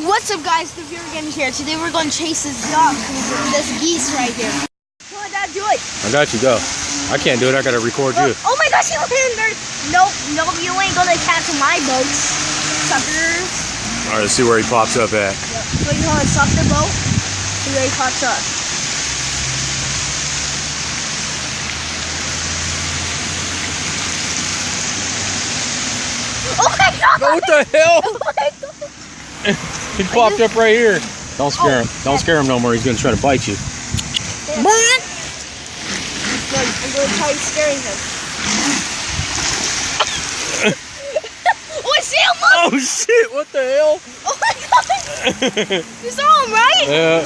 What's up, guys? The viewer again here. Today we're going to chase this duck, this geese right here. Come on, Dad, do it. I got you, go. I can't do it, I gotta record you. Oh my gosh, he landed. Nope, you ain't gonna catch my boat, suckers. Alright, let's see where he pops up at. Yep. So you want to stop the boat? See where he pops up. Oh my god! No, what the hell? Oh my god! He popped up right here. Don't scare him. Don't scare him no more. He's gonna try to bite you. Yeah. I'm gonna try scaring him. Oh, I see him! Look! Oh shit! What the hell? Oh my god! You saw him, right? Yeah.